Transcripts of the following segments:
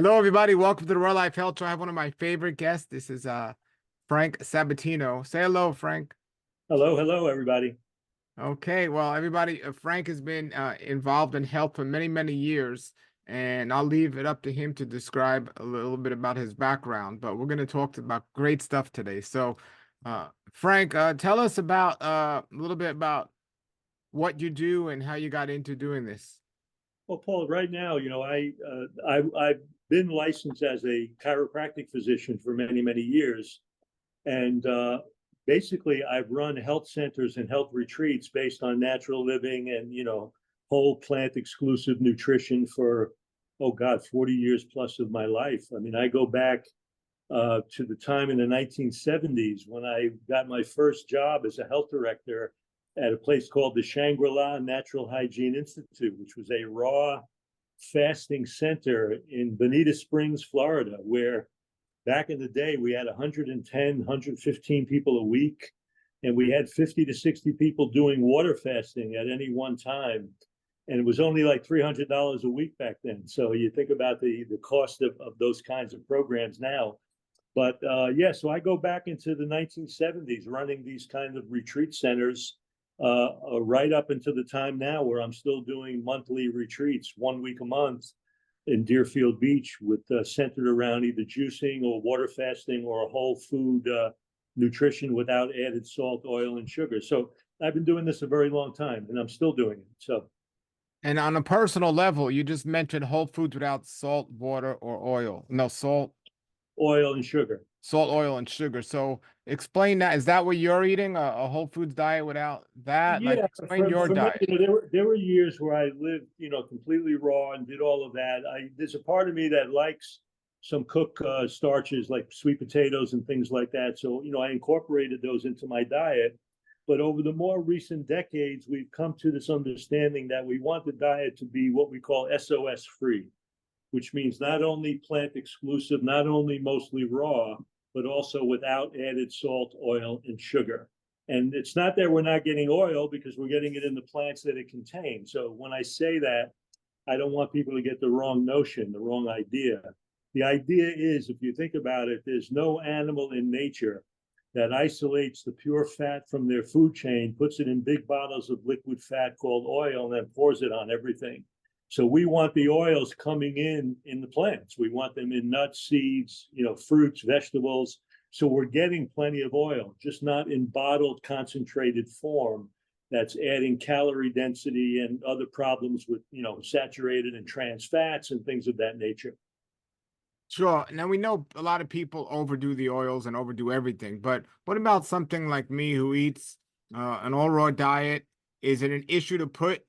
Hello, everybody. Welcome to the Real Life Health Show. I have one of my favorite guests. This is Frank Sabatino. Say hello, Frank. Hello, hello, everybody. Okay, well, everybody, Frank has been involved in health for many, many years, and I'll leave it up to him to describe a little bit about his background. But we're going to talk about great stuff today. So, Frank, tell us about a little bit about what you do and how you got into doing this. Well, Paul, right now, I've been licensed as a chiropractic physician for many, many years, and basically, I've run health centers and health retreats based on natural living and whole plant exclusive nutrition for 40 years plus of my life. I mean, I go back to the time in the 1970s when I got my first job as a health director at a place called the Shangri-La Natural Hygiene Institute, which was a raw fasting center in Bonita Springs, Florida, where back in the day we had 110, 115 people a week, and we had 50 to 60 people doing water fasting at any one time. And it was only like $300 a week back then. So you think about the cost of those kinds of programs now. But so I go back into the 1970s running these kind of retreat centers right up until the time now where I'm still doing monthly retreats, 1 week a month in Deerfield Beach with centered around either juicing or water fasting or a whole food nutrition without added salt, oil, and sugar. So I've been doing this a very long time and I'm still doing it. So, And on a personal level, you just mentioned whole foods without salt, water, or oil. No, oil and sugar. salt, oil, and sugar. So explain that. Is that what you're eating? A whole foods diet without that? Like Yeah, explain your for me, diet. there were years where I lived, completely raw and did all of that. There's a part of me that likes some cooked starches like sweet potatoes and things like that. So, I incorporated those into my diet. But over the more recent decades, we've come to this understanding that we want the diet to be what we call SOS free, which means not only plant exclusive, not only mostly raw, but also without added salt, oil, and sugar. And it's not that we're not getting oil because we're getting it in the plants that it contains. So when I say that, I don't want people to get the wrong notion, the wrong idea. The idea is, if you think about it, there's no animal in nature that isolates the pure fat from their food chain, puts it in big bottles of liquid fat called oil, and then pours it on everything. So we want the oils coming in the plants. We want them in nuts, seeds, fruits, vegetables. So we're getting plenty of oil, just not in bottled concentrated form that's adding calorie density and other problems with, saturated and trans fats and things of that nature. Sure. Now we know a lot of people overdo the oils and overdo everything, but what about something like me who eats an all raw diet? Is it an issue to put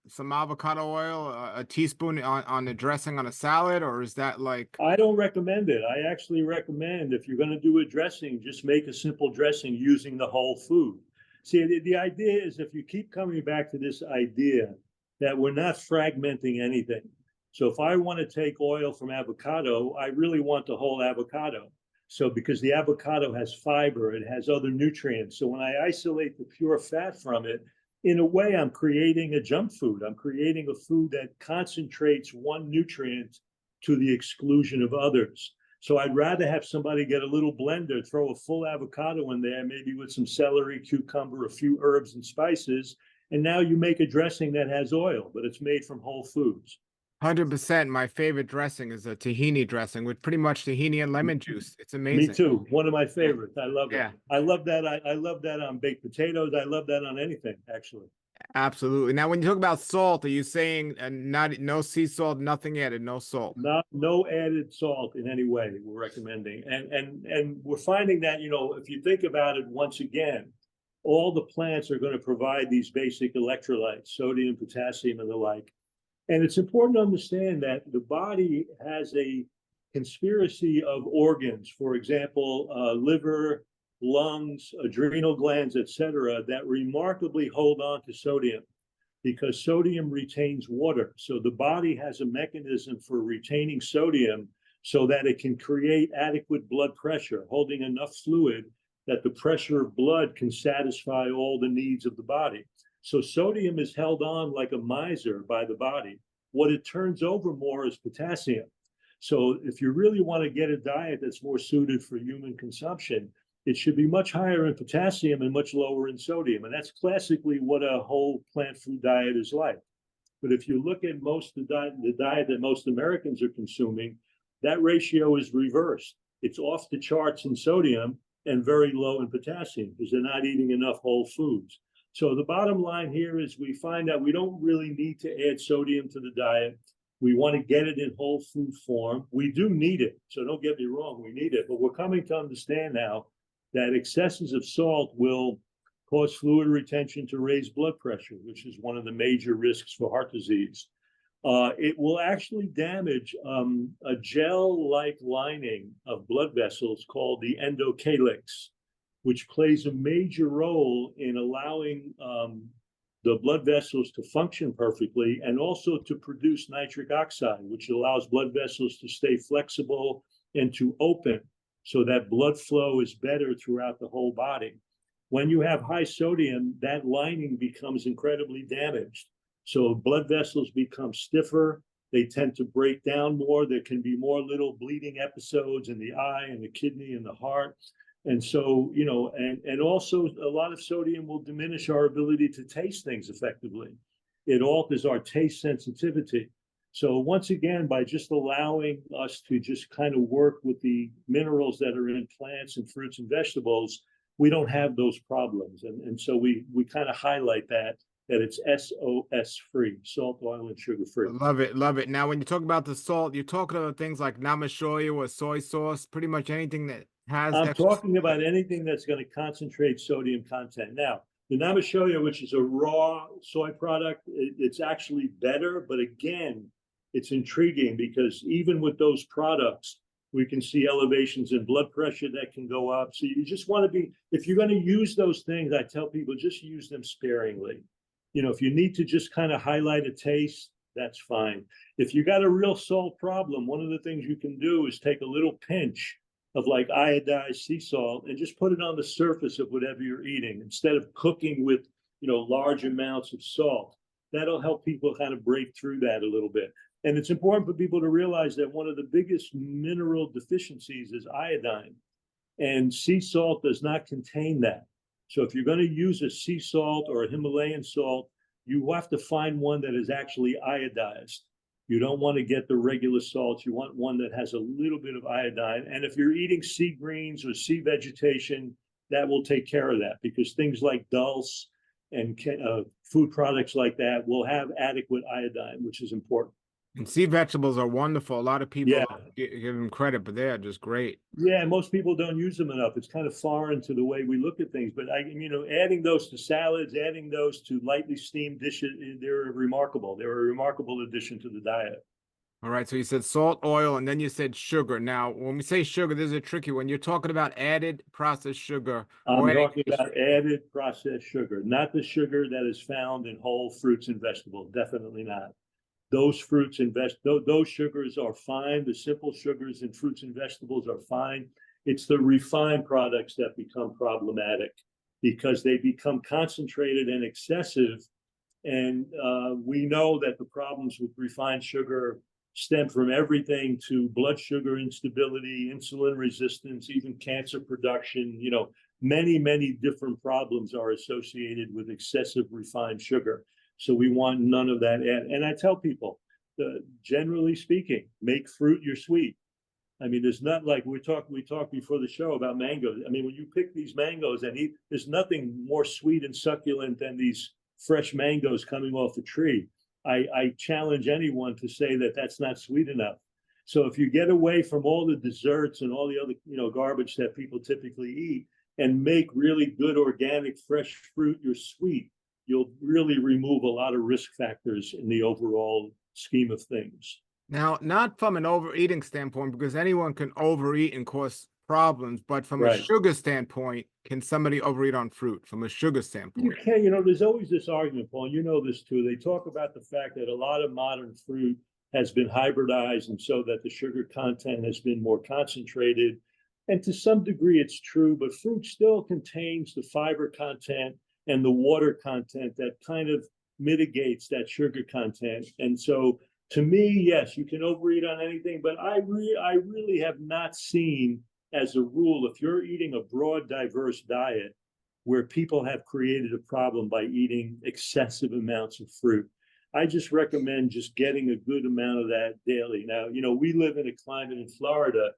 some avocado oil, a teaspoon on the dressing on a salad, or is that like I don't recommend it. I actually recommend if you're going to do a dressing, just make a simple dressing using the whole food. See, the idea is if you keep coming back to this idea that we're not fragmenting anything. So if I want to take oil from avocado, I really want the whole avocado. So because the avocado has fiber, it has other nutrients. So when I isolate the pure fat from it, in a way, I'm creating a junk food. I'm creating a food that concentrates one nutrient to the exclusion of others. So I'd rather have somebody get a little blender, throw a full avocado in there, maybe with some celery, cucumber, a few herbs and spices, and now you make a dressing that has oil, but it's made from whole foods. 100%? My favorite dressing is a tahini dressing with pretty much tahini and lemon juice. It's Me amazing. too. One of my favorites. I love it. Yeah, I love that. I love that on baked potatoes. I love that on anything, actually. absolutely. Now, when you talk about salt, are you saying not no sea salt, nothing added, no salt? No added salt in any way we're recommending. And we're finding that, if you think about it once again, all the plants are going to provide these basic electrolytes, sodium, potassium, and the like. And it's important to understand that the body has a conspiracy of organs, for example, liver, lungs, adrenal glands, etc., that remarkably hold on to sodium because sodium retains water. So the body has a mechanism for retaining sodium so that it can create adequate blood pressure, holding enough fluid that the pressure of blood can satisfy all the needs of the body. So sodium is held on like a miser by the body. What it turns over more is potassium. So if you really want to get a diet that's more suited for human consumption, it should be much higher in potassium and much lower in sodium. And that's classically what a whole plant food diet is like. But if you look at the diet that most Americans are consuming, that ratio is reversed. It's off the charts in sodium and very low in potassium because they're not eating enough whole foods. So the bottom line here is we find that we don't really need to add sodium to the diet. We want to get it in whole food form. We do need it. So don't get me wrong, we need it. But we're coming to understand now that excesses of salt will cause fluid retention to raise blood pressure, which is one of the major risks for heart disease. It will actually damage a gel-like lining of blood vessels called the endocalyx, which plays a major role in allowing the blood vessels to function perfectly and also to produce nitric oxide, which allows blood vessels to stay flexible and to open so that blood flow is better throughout the whole body. When you have high sodium, that lining becomes incredibly damaged. So blood vessels become stiffer. They tend to break down more. There can be more little bleeding episodes in the eye and the kidney and the heart. And so, you know, and also a lot of sodium will diminish our ability to taste things effectively. It alters our taste sensitivity. So once again, by just allowing us to just kind of work with the minerals that are in plants and fruits and vegetables, we don't have those problems. And so we kind of highlight that it's SOS free, salt, oil, and sugar free. Love it, love it. Now, when you talk about the salt, you're talking about things like namashoya or soy sauce, pretty much anything that has I'm extra. talking about anything that's going to concentrate sodium content. Now, the namashoya, which is a raw soy product, it's actually better. But again, it's intriguing because even with those products, we can see elevations in blood pressure that can go up. So you just want to be, if you're going to use those things, I tell people just use them sparingly. You know, if you need to just kind of highlight a taste, that's fine. If you got a real salt problem, one of the things you can do is take a little pinch of like iodized sea salt and just put it on the surface of whatever you're eating instead of cooking with, you know, large amounts of salt. That'll help people kind of break through that a little bit. And it's important for people to realize that one of the biggest mineral deficiencies is iodine, and sea salt does not contain that. So if you're going to use a sea salt or a Himalayan salt, you have to find one that is actually iodized. You don't want to get the regular salts. You want one that has a little bit of iodine. And if you're eating sea greens or sea vegetation, that will take care of that, because things like dulse and food products like that will have adequate iodine, which is important. And sea vegetables are wonderful. A lot of people Yeah. give them credit, but they are just great. Yeah, most people don't use them enough. It's kind of foreign to the way we look at things. But you know, adding those to salads, adding those to lightly steamed dishes, they're remarkable. They're a remarkable addition to the diet. All right, so you said salt, oil, and then you said sugar. Now, when we say sugar, this is a tricky one. You're talking about added processed sugar or I'm adding talking about added processed sugar, not the sugar that is found in whole fruits and vegetables. Definitely not. Those fruits and those sugars are fine. The simple sugars in fruits and vegetables are fine. It's the refined products that become problematic because they become concentrated and excessive. And we know that the problems with refined sugar stem from everything to blood sugar instability, insulin resistance, even cancer production. You know, many, many different problems are associated with excessive refined sugar. So we want none of that. And I tell people, generally speaking, make fruit your sweet. I mean, there's not like we talked before the show about mangoes. I mean, when you pick these mangoes and eat, there's nothing more sweet and succulent than these fresh mangoes coming off the tree. I challenge anyone to say that that's not sweet enough. So if you get away from all the desserts and all the other, you know, garbage that people typically eat and make really good organic fresh fruit your sweet, you'll really remove a lot of risk factors in the overall scheme of things. Now, not from an overeating standpoint, because anyone can overeat and cause problems, but from a Right. sugar standpoint, can somebody overeat on fruit from a sugar You standpoint? can, you know, there's always this argument, Paul, you know this too. They talk about the fact that a lot of modern fruit has been hybridized, and so that the sugar content has been more concentrated. And to some degree, it's true, but fruit still contains the fiber content and the water content that kind of mitigates that sugar content. And so To me, yes, you can overeat on anything, but I really have not seen as a rule, if you're eating a broad, diverse diet, where people have created a problem by eating excessive amounts of fruit. I just recommend just getting a good amount of that daily. Now, we live in a climate in Florida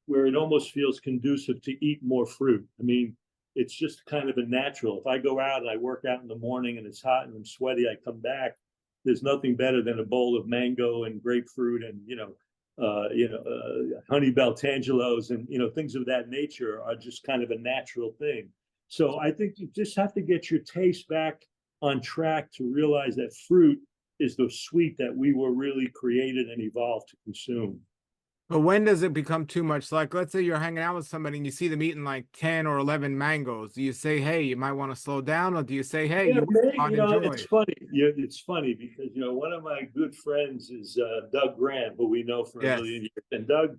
where it almost feels conducive to eat more fruit. I mean, it's just kind of a natural. If I go out and I work out in the morning and it's hot and I'm sweaty, I come back, there's nothing better than a bowl of mango and grapefruit and honey bell tangelos and things of that nature are just kind of a natural thing. So I think you just have to get your taste back on track to realize that fruit is the sweet that we were really created and evolved to consume. But when does it become too much? Like, let's say you're hanging out with somebody and you see them eating like 10 or 11 mangoes. Do you say, hey, you might want to slow down? Or do you say, hey, you might enjoy It's it? funny. It's funny because one of my good friends is Doug Grant, who we know for a Yes. million years. And Doug,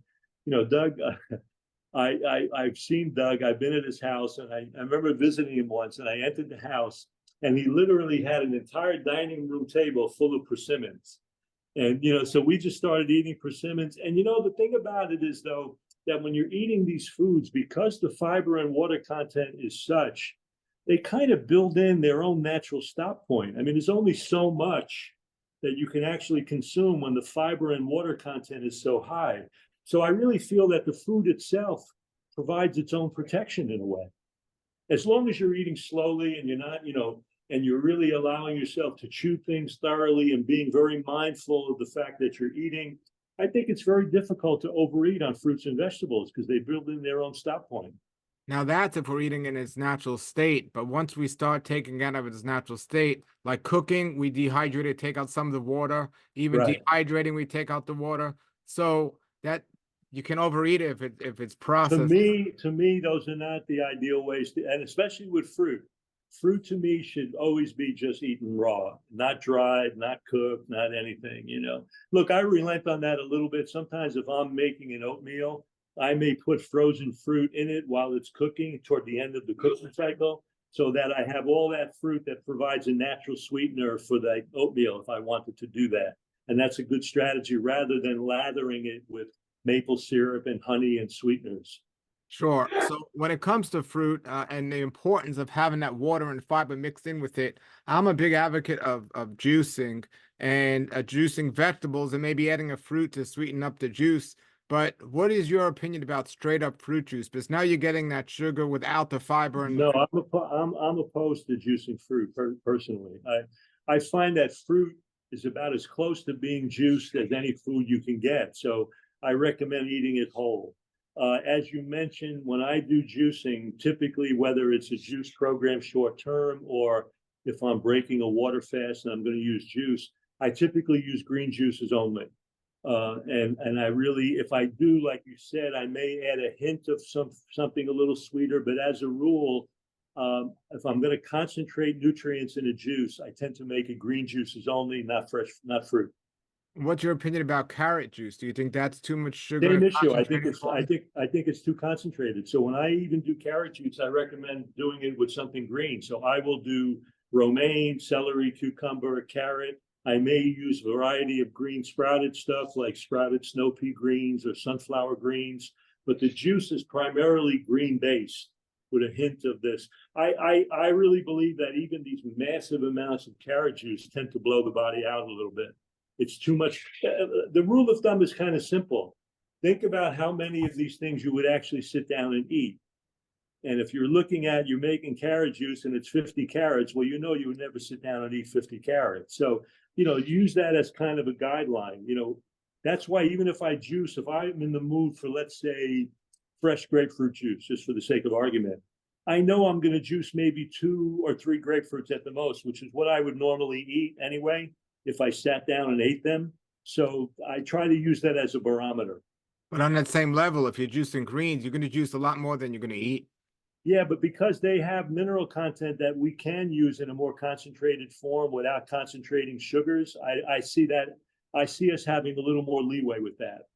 I've seen Doug. I've been at his house, and I remember visiting him once. And I entered the house, and he literally had an entire dining room table full of persimmons. And so we just started eating persimmons. And the thing about it is, though, that when you're eating these foods, because the fiber and water content is such, they kind of build in their own natural stop point. I mean, there's only so much that you can actually consume when the fiber and water content is so high. So I really feel that the food itself provides its own protection in a way. As long as you're eating slowly and you're not, and you're really allowing yourself to chew things thoroughly and being very mindful of the fact that you're eating, I think it's very difficult to overeat on fruits and vegetables because they build in their own stop point. Now that's if we're eating in its natural state. But once we start taking it out of its natural state, like cooking, we dehydrate it, take out some of the water. Even Right. dehydrating, we take out the water. So that you can overeat it if it's To processed. me, those are not the ideal ways to, and especially with fruit. Fruit to me should always be just eaten raw, not dried, not cooked, not anything. Look, I relent on that a little bit. Sometimes if I'm making an oatmeal, I may put frozen fruit in it while it's cooking toward the end of the cooking cycle, so that I have all that fruit that provides a natural sweetener for the oatmeal if I wanted to do that. And that's a good strategy rather than lathering it with maple syrup and honey and sweeteners. Sure. So when it comes to fruit and the importance of having that water and fiber mixed in with it, I'm a big advocate of juicing and juicing vegetables and maybe adding a fruit to sweeten up the juice. But what is your opinion about straight up fruit juice? Because now you're getting that sugar without the fiber No, and I'm opposed to juicing fruit personally. I find that fruit is about as close to being juiced as any food you can get. So I recommend eating it whole. As you mentioned, when I do juicing, typically whether it's a juice program short term or if I'm breaking a water fast and I'm going to use juice, I typically use green juices only. And I really, if I do, like you said, I may add a hint of something a little sweeter, but as a rule, if I'm going to concentrate nutrients in a juice, I tend to make it green juices only, not fresh, not fruit. what's your opinion about carrot juice? Do you think that's too much sugar Same and issue. I think concentrated it's form? too concentrated. So when I even do carrot juice, I recommend doing it with something green. So I will do romaine, celery, cucumber, carrot. I may use a variety of green sprouted stuff like sprouted snow pea greens or sunflower greens, but the juice is primarily green based with a hint of this. I really believe that even these massive amounts of carrot juice tend to blow the body out a little bit. It's too much. The rule of thumb is kind of simple. Think about how many of these things you would actually sit down and eat. And if you're making carrot juice and it's 50 carrots, well, you would never sit down and eat 50 carrots. So, use that as kind of a guideline. That's why even if I juice, if I'm in the mood for, let's say, fresh grapefruit juice, just for the sake of argument, I know I'm going to juice maybe 2 or 3 grapefruits at the most, which is what I would normally eat anyway if I sat down and ate them. So I try to use that as a barometer. But on that same level, if you're juicing greens, you're going to juice a lot more than you're going to eat. Yeah, but because they have mineral content that we can use in a more concentrated form without concentrating sugars, I see that. I see us having a little more leeway with that.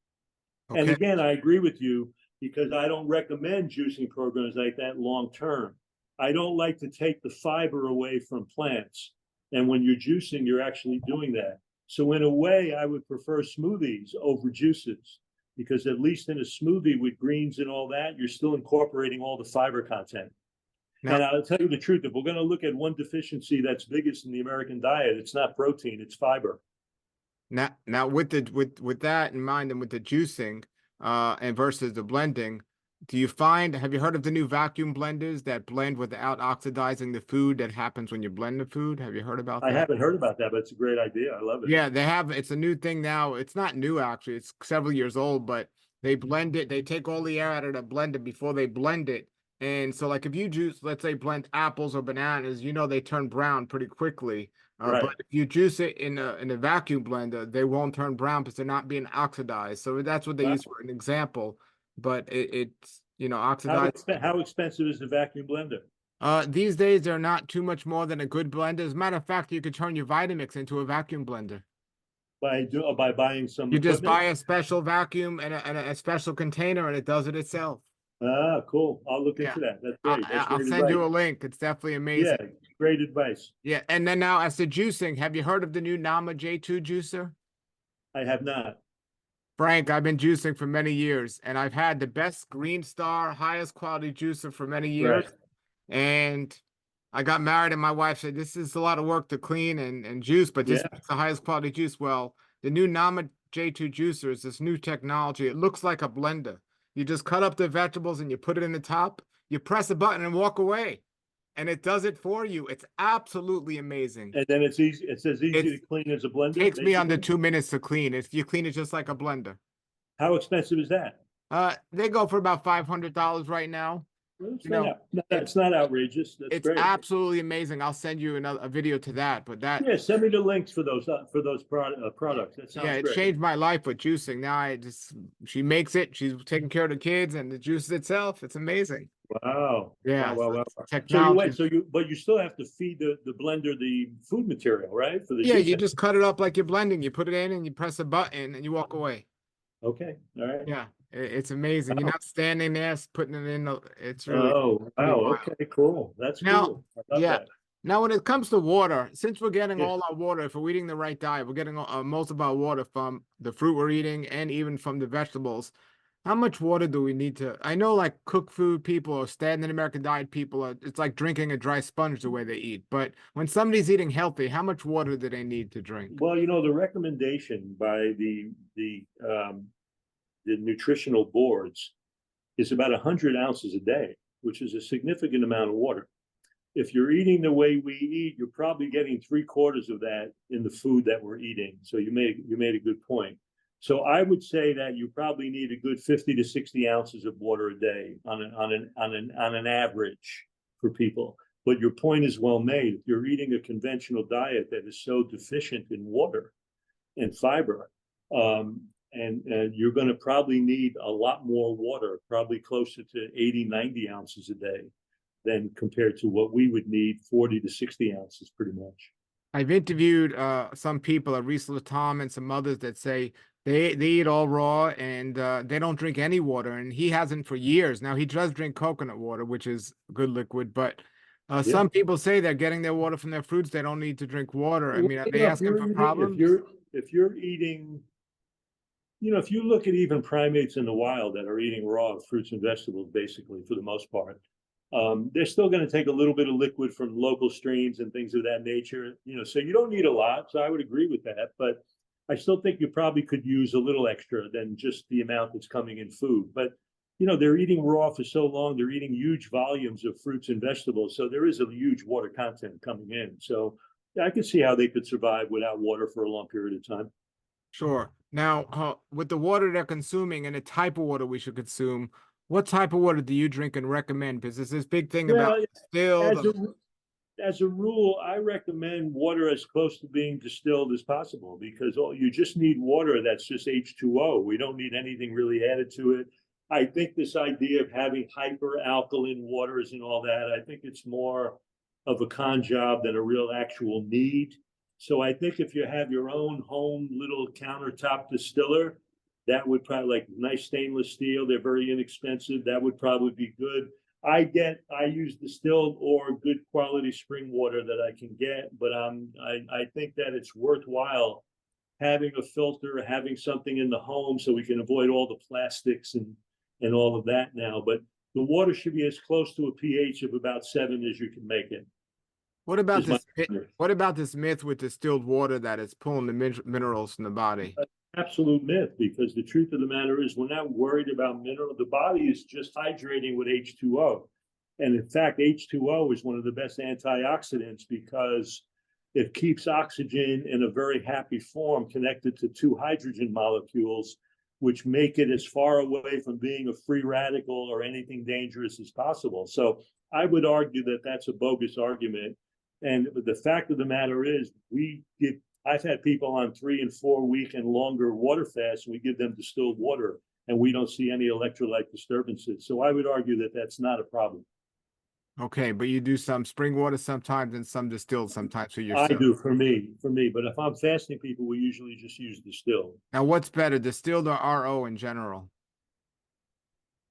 And Okay. again, I agree with you because I don't recommend juicing programs like that long term. I don't like to take the fiber away from plants. And when you're juicing, you're actually doing that. So in a way, I would prefer smoothies over juices, because at least in a smoothie with greens and all that, you're still incorporating all the fiber content. Now, And I'll tell you the truth, if we're going to look at one deficiency that's biggest in the American diet, it's not protein, it's fiber. now with with that in mind and with the juicing, and versus the blending, have you heard of the new vacuum blenders that blend without oxidizing the food that happens when you blend the food? Have you heard about I that? haven't heard about that, but it's a great idea. I love it. Yeah, it's a new thing now. It's not new actually. It's several years old, but they blend it. They take all the air out of the blender before they blend it. And so like if you juice, let's say blend apples or bananas, they turn brown pretty quickly. But Right. if you juice it in a vacuum blender, they won't turn brown because they're not being oxidized. So that's what they use Wow. for an example. But it's How, oxidized. how expensive is the vacuum blender? These days they're not too much more than a good blender. As a matter of fact, you could turn your Vitamix into a vacuum blender. By buying some You just equipment? buy a special vacuum and a special container, and it does it itself. Ah, cool. I'll look Yeah, into that. That's great. That's I'll great send advice. you a link. It's definitely Yeah, amazing. great advice. Yeah, and then now as to juicing, have you heard of the new Nama J2 juicer? I have not. Frank, I've been juicing for many years, and I've had the best Green Star, highest quality juicer for many years. Right. And I got married, and my wife said, "This is a lot of work to clean and juice, but this Yeah. is the highest quality juice." Well, the new Nama J2 juicer is this new technology. It looks like a blender. You just cut up the vegetables and you put it in the top. You press a button and walk away, and it does it for you. It's absolutely amazing. And then it's easy. It's as easy It to clean as a blender, takes me under basically. 2 minutes to clean. If you clean it just like a blender. How expensive is that? They go for about $500 right now. Well, it's You not know, out, it's it's not outrageous. That's it's great. absolutely amazing. I'll send you a video to that. But that, Yeah, send me the links for those products. That yeah, sounds it great. changed my life with juicing. Now she makes it. She's taking care of the kids and the juice itself. It's amazing. Wow. Wow, Yeah, wow, so wow. So you technology. wait, but you still have to feed the blender the food material, right? For the Yeah, you juicing. just cut it up like you're blending. You put it in and you press a button and you walk away. Okay. All right. Yeah, it's amazing. You're Wow. not standing there putting it in. It's really Oh, pretty wow. wild. Okay, cool. That's Now, cool. I love yeah. that. Now, when it comes to water, since we're getting Yeah. all our water, if we're eating the right diet, we're getting most of our water from the fruit we're eating and even from the vegetables. How much water do we need to? I know, like cooked food people or standard American diet people, it's like drinking a dry sponge the way they eat. But when somebody's eating healthy, how much water do they need to drink? Well, the recommendation by the nutritional boards is about 100 ounces a day, which is a significant amount of water. If you're eating the way we eat, you're probably getting 3/4 of that in the food that we're eating. So you made a good point. So I would say that you probably need a good 50 to 60 ounces of water a day on an average for people. But your point is well made. If you're eating a conventional diet that is so deficient in water and fiber, and you're going to probably need a lot more water, probably closer to 80, 90 ounces a day than compared to what we would need, 40 to 60 ounces pretty much. I've interviewed some people, Reese Tom and some others that say they eat all raw and they don't drink any water, and he hasn't for years. Now he does drink coconut water, which is good liquid, but Yeah. some people say they're getting their water from their fruits. They don't need to drink water. I Well, mean, are they if asking you're for eating, problems? if you're eating, if you look at even primates in the wild that are eating raw fruits and vegetables, basically for the most part, they're still going to take a little bit of liquid from local streams and things of that nature. So you don't need a lot. So I would agree with that, but I still think you probably could use a little extra than just the amount that's coming in food. But they're eating raw for so long, they're eating huge volumes of fruits and vegetables, so there is a huge water content coming in. So yeah, I can see how they could survive without water for a long period of time. Sure. Now, with the water they're consuming and the type of water we should consume, what type of water do you drink and recommend? Because there's this big thing about Well, distilled. as a as a rule, I recommend water as close to being distilled as possible, because you just need water that's just H2O. We don't need anything really added to it. I think this idea of having hyper alkaline waters and all that, I think it's more of a con job than a real actual need. So I think if you have your own home little countertop distiller, that would probably, like nice stainless steel, they're very inexpensive. That would probably be good. I use distilled or good quality spring water that I can get, but I think that it's worthwhile having a filter, having something in the home so we can avoid all the plastics and all of that now. But the water should be as close to a pH of about 7 as you can make it. What about Is my what about this myth with distilled water that is pulling the minerals from the body? absolute myth, because the truth of the matter is we're not worried about mineral. The body is just hydrating with H2O. And in fact, H2O is one of the best antioxidants because it keeps oxygen in a very happy form connected to two hydrogen molecules, which make it as far away from being a free radical or anything dangerous as possible. So I would argue that that's a bogus argument. And the fact of the matter is, I've had people on 3 and 4 week and longer water fasts, and we give them distilled water, and we don't see any electrolyte disturbances. So I would argue that that's not a problem. Okay, but you do some spring water sometimes and some distilled sometimes for I yourself. do for me. But if I'm fasting people, we usually just use distilled. Now, what's better, distilled or RO in general?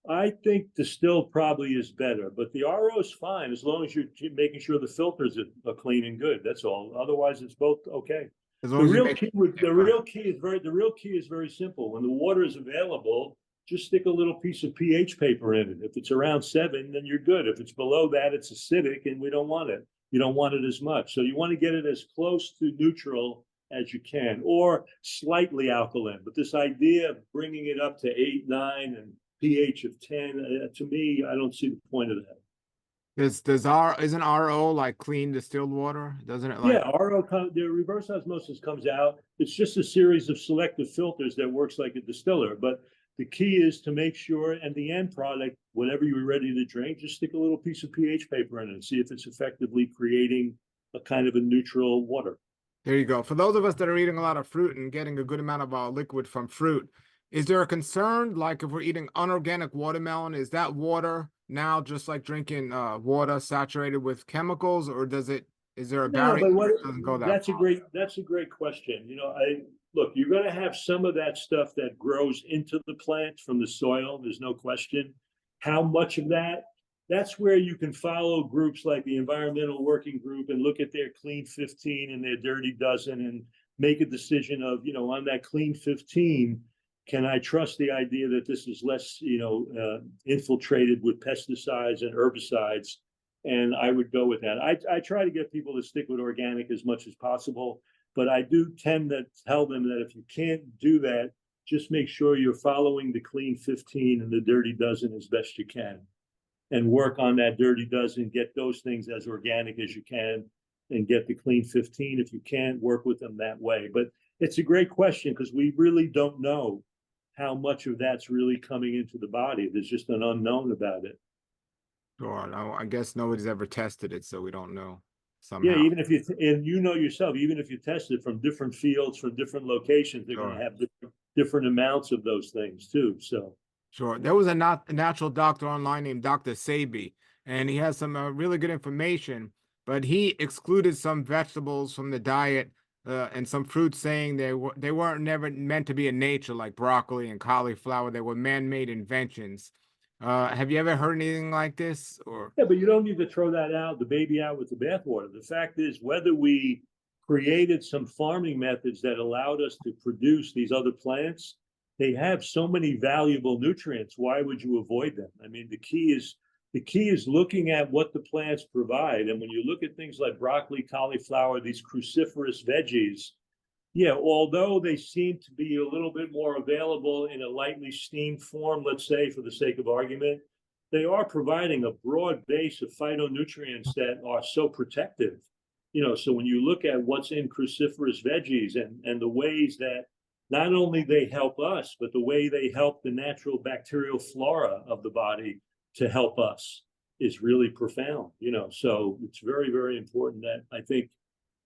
I think distilled probably is better, but the RO is fine as long as you're making sure the filters are clean and good. That's all. Otherwise, it's both okay. As The long as you real make key, the real key is very simple. When the water is available, just stick a little piece of pH paper in it. If it's around 7, then you're good. If it's below that, it's acidic, and we don't want it. You don't want it as much. So you want to get it as close to neutral as you can, or slightly alkaline. But this idea of bringing it up to 8, 9, and pH of 10, to me, I don't see the point of that. isn't RO like clean distilled water? Doesn't it like Yeah, the reverse osmosis comes out. It's just a series of selective filters that works like a distiller. But the key is to make sure, and the end product, whatever you're ready to drink, just stick a little piece of pH paper in it and see if it's effectively creating a kind of a neutral water. There you go. For those of us that are eating a lot of fruit and getting a good amount of our liquid from fruit, is there a concern like if we're eating unorganic watermelon, is that water now just like drinking water saturated with chemicals, or is there a No, barrier but that doesn't go that far? that's a great question. Look, you're going to have some of that stuff that grows into the plant from the soil. There's no question. How much of that? That's where you can follow groups like the Environmental Working Group and look at their Clean 15 and their Dirty Dozen and make a decision of, on that Clean 15, can I trust the idea that this is less, infiltrated with pesticides and herbicides? And I would go with that. I try to get people to stick with organic as much as possible, but I do tend to tell them that if you can't do that, just make sure you're following the Clean 15 and the Dirty Dozen as best you can, and work on that Dirty Dozen, get those things as organic as you can, and get the Clean 15. If you can't, work with them that way. But it's a great question because we really don't know how much of that's really coming into the body. There's just an unknown about it. Sure. No, I guess nobody's ever tested it, so we don't know Yeah, somehow. even if and yourself, even if you test it from different fields, from different locations, they're going to Sure. have different amounts of those things too. So, Sure. There was a natural doctor online named Dr. Sabi, and he has some really good information, but he excluded some vegetables from the diet and some fruits, saying they weren't never meant to be in nature, like broccoli and cauliflower. They were man-made inventions. Have you ever heard anything like this? Or yeah, but you don't need to throw the baby out with the bathwater. The fact is, whether we created some farming methods that allowed us to produce these other plants, they have so many valuable nutrients. Why would you avoid them? I mean, the key is looking at what the plants provide. And when you look at things like broccoli, cauliflower, these cruciferous veggies, yeah, although they seem to be a little bit more available in a lightly steamed form, let's say, for the sake of argument, they are providing a broad base of phytonutrients that are so protective. So when you look at what's in cruciferous veggies and the ways that not only they help us, but the way they help the natural bacterial flora of the body to help us is really profound. So it's very, very important that I think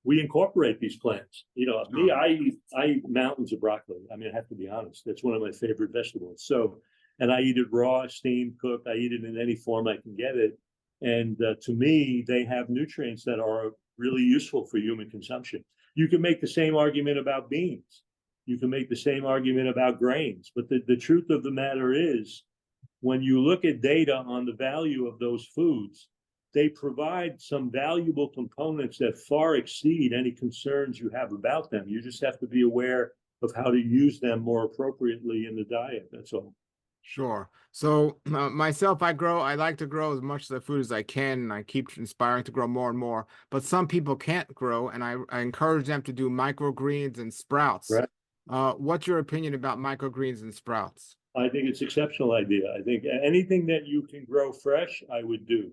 we incorporate these plants. Me, I eat mountains of broccoli. I mean, I have to be honest. That's one of my favorite vegetables. So, and I eat it raw, steamed, cooked. I eat it in any form I can get it. And to me, they have nutrients that are really useful for human consumption. You can make the same argument about beans. You can make the same argument about grains. But the truth of the matter is, when you look at data on the value of those foods, they provide some valuable components that far exceed any concerns you have about them. You just have to be aware of how to use them more appropriately in the diet. That's all. Sure. So myself, I like to grow as much of the food as I can, and I keep inspiring to grow more and more. But some people can't grow, and I encourage them to do microgreens and sprouts. Right. What's your opinion about microgreens and sprouts? I think it's an exceptional idea. I think anything that you can grow fresh, I would do.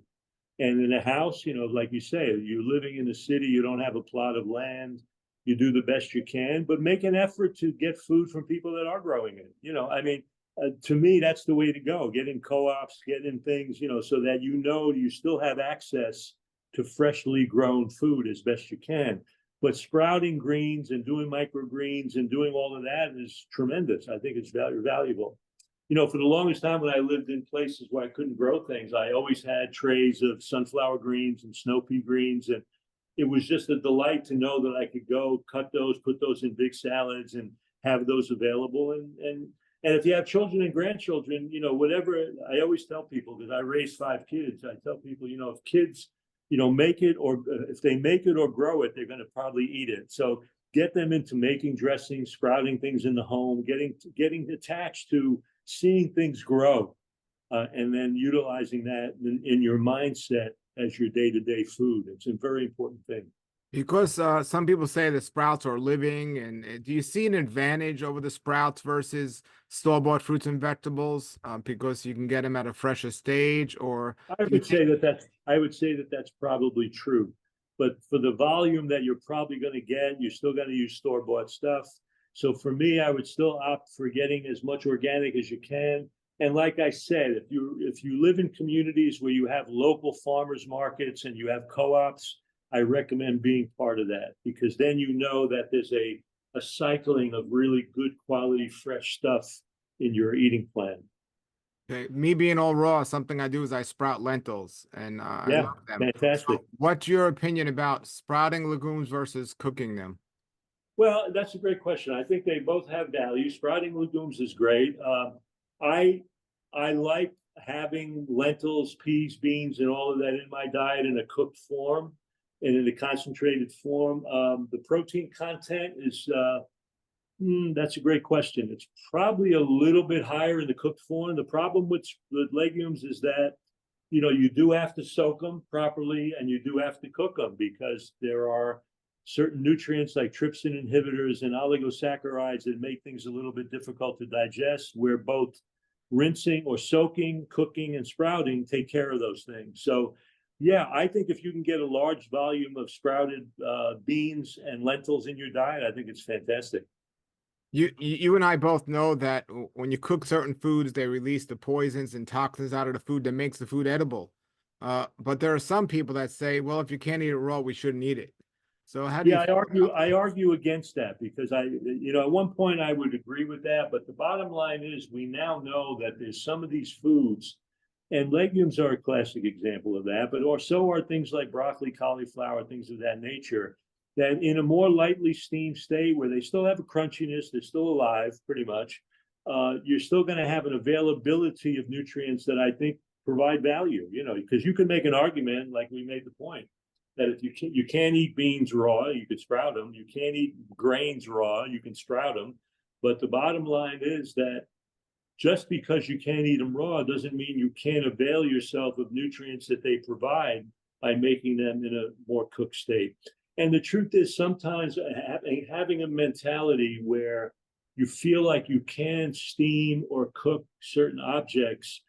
And in a house, like you say, you're living in a city, you don't have a plot of land, you do the best you can, but make an effort to get food from people that are growing it. I mean, to me, that's the way to go. Get in co-ops, get in things, so that you still have access to freshly grown food as best you can. But sprouting greens and doing microgreens and doing all of that is tremendous. I think it's valuable. For the longest time when I lived in places where I couldn't grow things, I always had trays of sunflower greens and snow pea greens. And it was just a delight to know that I could go cut those, put those in big salads and have those available. And if you have children and grandchildren, whatever, I always tell people, because I raised 5 kids, I tell people, if kids, make it, or if they make it or grow it, they're going to probably eat it. So get them into making dressings, sprouting things in the home, getting attached to seeing things grow, and then utilizing that in your mindset as your day-to-day food. It's a very important thing. Because some people say the sprouts are living, and do you see an advantage over the sprouts versus store-bought fruits and vegetables because you can get them at a fresher stage, or I would say that that's probably true, but for the volume that you're probably going to get, you're still going to use store-bought stuff. So for me, I would still opt for getting as much organic as you can. And like I said, if you live in communities where you have local farmers markets and you have co-ops, I recommend being part of that, because then that there's a cycling of really good quality fresh stuff in your eating plan. okay, me being all raw, something I do is I sprout lentils, and I Yeah, love them. fantastic. So what's your opinion about sprouting legumes versus cooking them? Well, that's a great question. I think they both have value. Sprouting legumes is great. I I like having lentils, peas, beans, and all of that in my diet in a cooked form and in a concentrated form. The protein content is that's a great question. It's probably a little bit higher in the cooked form. The problem with legumes is that you do have to soak them properly and you do have to cook them, because there are certain nutrients like trypsin inhibitors and oligosaccharides that make things a little bit difficult to digest, where both rinsing or soaking, cooking, and sprouting take care of those things. So yeah, I think if you can get a large volume of sprouted beans and lentils in your diet, I think it's fantastic. You and I both know that when you cook certain foods, they release the poisons and toxins out of the food that makes the food edible. But there are some people that say, well, if you can't eat it raw, we shouldn't eat it. So how do you Yeah, feel about I that? argue against that, because at one point I would agree with that, but the bottom line is we now know that there's some of these foods, and legumes are a classic example of that, but or so are things like broccoli, cauliflower, things of that nature, that in a more lightly steamed state where they still have a crunchiness, they're still alive pretty much, you're still going to have an availability of nutrients that I think provide value, because you can make an argument, like we made the point, that if you can't eat beans raw, you could sprout them. You can't eat grains raw, you can sprout them. But the bottom line is that just because you can't eat them raw doesn't mean you can't avail yourself of nutrients that they provide by making them in a more cooked state. And the truth is, sometimes having a mentality where you feel like you can steam or cook certain objects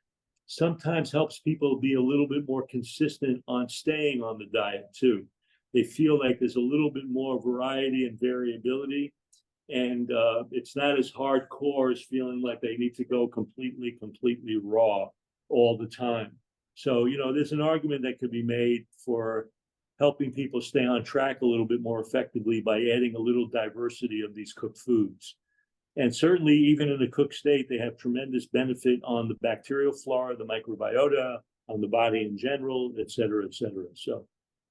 sometimes helps people be a little bit more consistent on staying on the diet too. They feel like there's a little bit more variety and variability, and it's not as hardcore as feeling like they need to go completely raw all the time. So there's an argument that could be made for helping people stay on track a little bit more effectively by adding a little diversity of these cooked foods. And certainly, even in a cooked state, they have tremendous benefit on the bacterial flora, the microbiota, on the body in general, et cetera, et cetera. So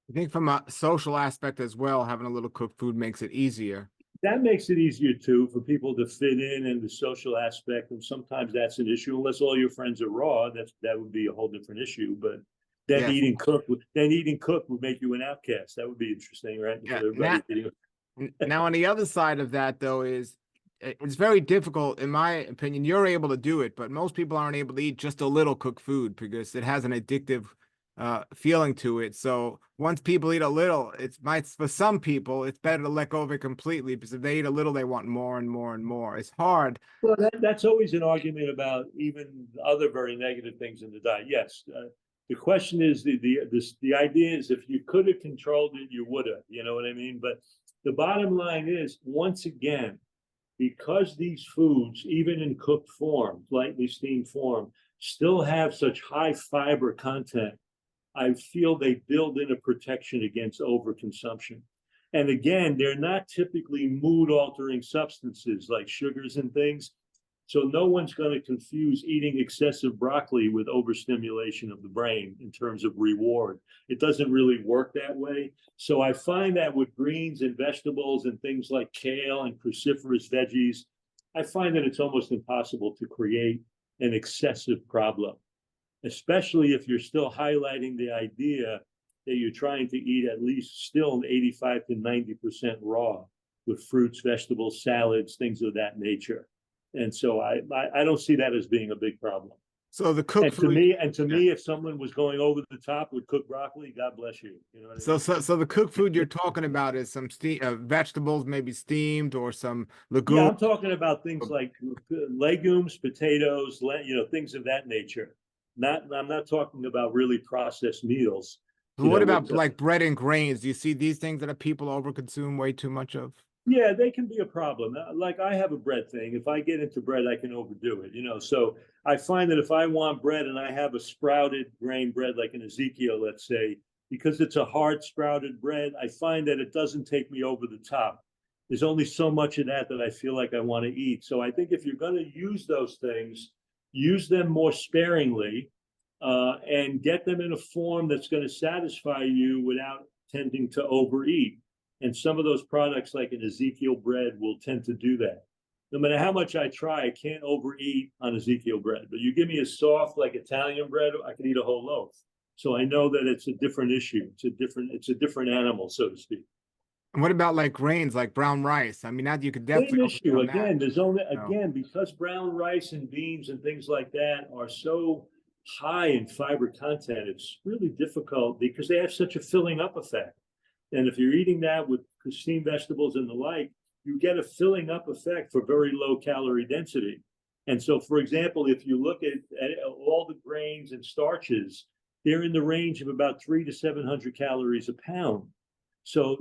I think from a social aspect as well, having a little cooked food makes it easier. that makes it easier too for people to fit in, and the social aspect. And sometimes that's an issue, unless all your friends are raw. That would be a whole different issue. But Then Yes. eating cooked would make you an outcast. That would be interesting, right? If Yeah. everybody's eating. Now, on the other side of that, though, is it's very difficult, in my opinion. You're able to do it, but most people aren't able to eat just a little cooked food because it has an addictive feeling to it. So once people eat a little, it's might for some people, it's better to let go of it completely because if they eat a little, they want more and more and more. It's hard. Well, that's always an argument about even other very negative things in the diet. Yes, the question is the idea is if you could have controlled it, you would have. You know what I mean? But the bottom line is, once again, because these foods, even in cooked form, lightly steamed form, still have such high fiber content, I feel they build in a protection against overconsumption. And again, they're not typically mood altering substances like sugars and things. So no one's going to confuse eating excessive broccoli with overstimulation of the brain in terms of reward. It doesn't really work that way. So I find that with greens and vegetables and things like kale and cruciferous veggies, I find that it's almost impossible to create an excessive problem, especially if you're still highlighting the idea that you're trying to eat at least still 85 to 90% raw with fruits, vegetables, salads, things of that nature. And so I don't see that as being a big problem. So the cooked To food, me, if someone was going over the top with cooked broccoli, God bless you. You know what I mean? so the cooked food you're talking about is some vegetables, maybe steamed, or some Yeah, legumes. I'm talking about things like legumes, potatoes, things of that nature. I'm not talking about really processed meals. What about like bread and grains? Do you see these things that people overconsume way too much of? Yeah, they can be a problem. Like I have a bread thing. If I get into bread, I can overdo it. So I find that if I want bread and I have a sprouted grain bread, like an Ezekiel, let's say, because it's a hard sprouted bread, I find that it doesn't take me over the top. There's only so much of that I feel like I want to eat. So I think if you're going to use those things, use them more sparingly, and get them in a form that's going to satisfy you without tending to overeat. And some of those products, like an Ezekiel bread, will tend to do that. No matter how much I try, I can't overeat on Ezekiel bread. But you give me a soft, like Italian bread, I can eat a whole loaf. So I know that it's a different issue. It's a different animal, so to speak. And what about like grains, like brown rice? I mean, that you could definitely Same issue. overcome that. Again, there's only again because brown rice and beans and things like that are so high in fiber content, it's really difficult because they have such a filling up effect. And if you're eating that with steamed vegetables and the like, you get a filling up effect for very low calorie density. And so, for example, if you look at all the grains and starches, they're in the range of about 300 to 700 calories a pound. So,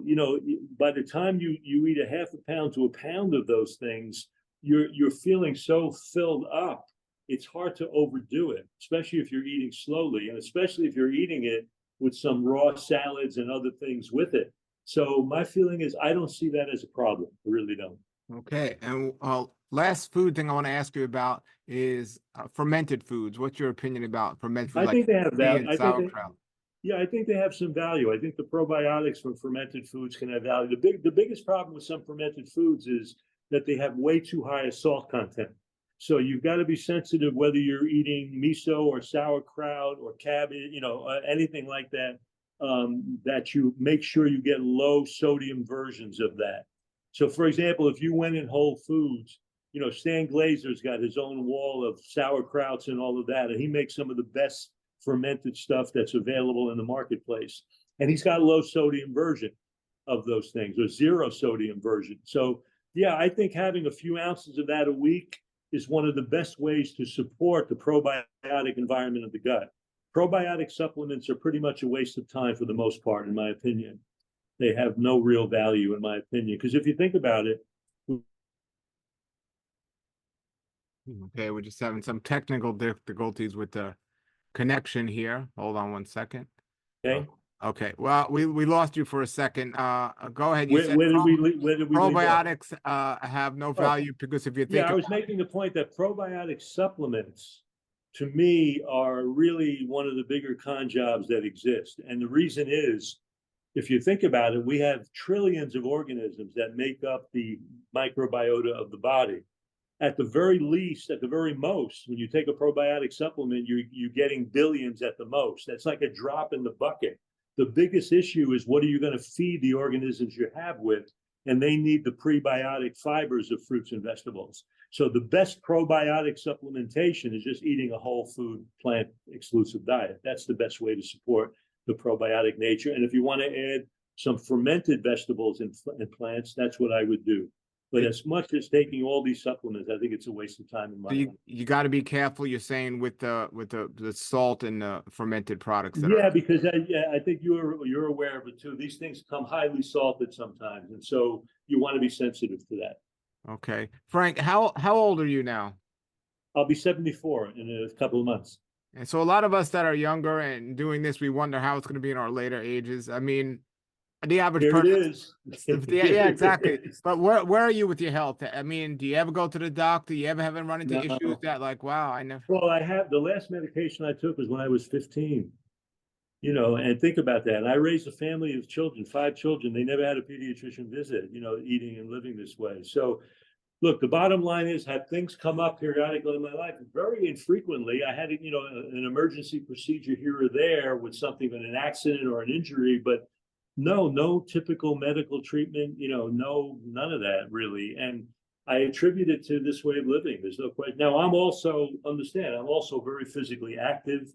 by the time you eat a half a pound to a pound of those things, you're feeling so filled up. It's hard to overdo it, especially if you're eating slowly, and especially if you're eating it with some raw salads and other things with it. So my feeling is I don't see that as a problem. I really don't. Okay. And last food thing I want to ask you about is fermented foods. What's your opinion about fermented foods I like think they have that. and sauerkraut? Yeah, I think they have some value. I think the probiotics from fermented foods can have value. The biggest problem with some fermented foods is that they have way too high a salt content. So you've got to be sensitive whether you're eating miso or sauerkraut or cabbage, anything like that, that you make sure you get low sodium versions of that. So, for example, if you went in Whole Foods, Stan Glazer's got his own wall of sauerkrauts and all of that, and he makes some of the best fermented stuff that's available in the marketplace. And he's got a low sodium version of those things, or zero sodium version. So, yeah, I think having a few ounces of that a week is one of the best ways to support the probiotic environment of the gut. Probiotic supplements are pretty much a waste of time for the most part, in my opinion. They have no real value, in my opinion, because if you think about it. Okay, we're just having some technical difficulties with the connection here. Hold on one second. Okay. Okay. Well, we lost you for a second. Go ahead. You said Where did we leave probiotics have no value because if you think I was making the point that probiotic supplements, to me, are really one of the bigger con jobs that exist. And the reason is, if you think about it, we have trillions of organisms that make up the microbiota of the body. at the very least, at the very most, when you take a probiotic supplement, you're getting billions at the most. That's like a drop in the bucket. The biggest issue is what are you going to feed the organisms you have with? And they need the prebiotic fibers of fruits and vegetables. So the best probiotic supplementation is just eating a whole food, plant exclusive diet. That's the best way to support the probiotic nature. And if you want to add some fermented vegetables and plants, that's what I would do. But as much as taking all these supplements, I think it's a waste of time in my So you got to be careful. You're saying with the salt and the fermented products that are. Yeah, because I think you're aware of it too. These things come highly salted sometimes, and so you want to be sensitive to that. Okay, Frank, how old are you now? I'll be 74 in a couple of months. And so a lot of us that are younger and doing this, we wonder how it's going to be in our later ages. I mean, the average Here it person. is. Yeah, exactly. But where are you with your health? I mean, do you ever go to the doctor? You ever haven't run into issues No. that like, wow, I never. Well, I have the last medication I took was when I was 15. And think about that. And I raised a family of children, 5 children. They never had a pediatrician visit, eating and living this way. So look, the bottom line is, have things come up periodically in my life? Very infrequently. I had, an emergency procedure here or there with something, an accident or an injury, but no typical medical treatment, no, none of that really. And I attribute it to this way of living. There's no question. Now, I'm also very physically active.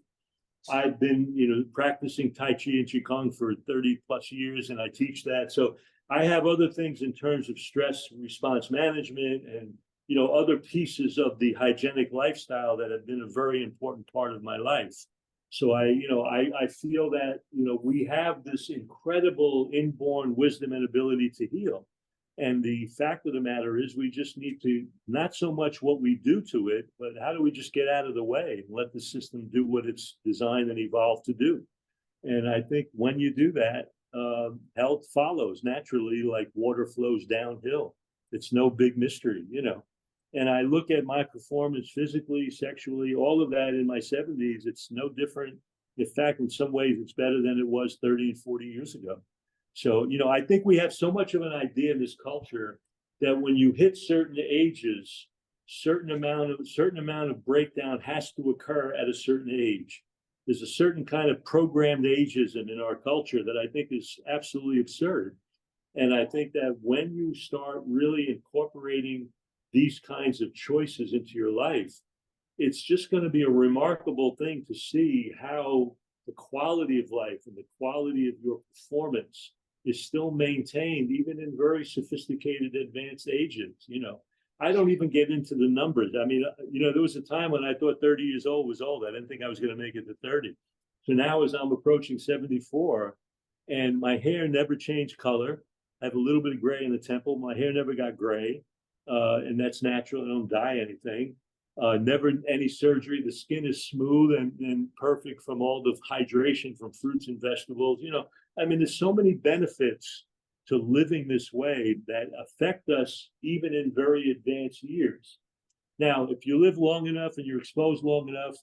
I've been, practicing Tai Chi and Qigong for 30 plus years, and I teach that. So I have other things in terms of stress response management and, other pieces of the hygienic lifestyle that have been a very important part of my life. So I feel that, we have this incredible inborn wisdom and ability to heal. And the fact of the matter is we just need to, not so much what we do to it, but how do we just get out of the way and let the system do what it's designed and evolved to do. And I think when you do that, health follows naturally, like water flows downhill. It's no big mystery. And I look at my performance physically, sexually, all of that in my 70s, it's no different. In fact, in some ways, it's better than it was 30 and 40 years ago. So, I think we have so much of an idea in this culture that when you hit certain ages, certain amount of breakdown has to occur at a certain age. There's a certain kind of programmed ageism in our culture that I think is absolutely absurd. And I think that when you start really incorporating these kinds of choices into your life, it's just going to be a remarkable thing to see how the quality of life and the quality of your performance is still maintained even in very sophisticated advanced ages. I don't even get into the numbers. I mean, there was a time when I thought 30 years old was old. I didn't think I was going to make it to 30. So now as I'm approaching 74 and my hair never changed color, I have a little bit of gray in the temple. My hair never got gray, and that's natural. I don't dye anything. Never any surgery. The skin is smooth and perfect from all the hydration from fruits and vegetables. There's so many benefits to living this way that affect us even in very advanced years. Now, if you live long enough and you're exposed long enough,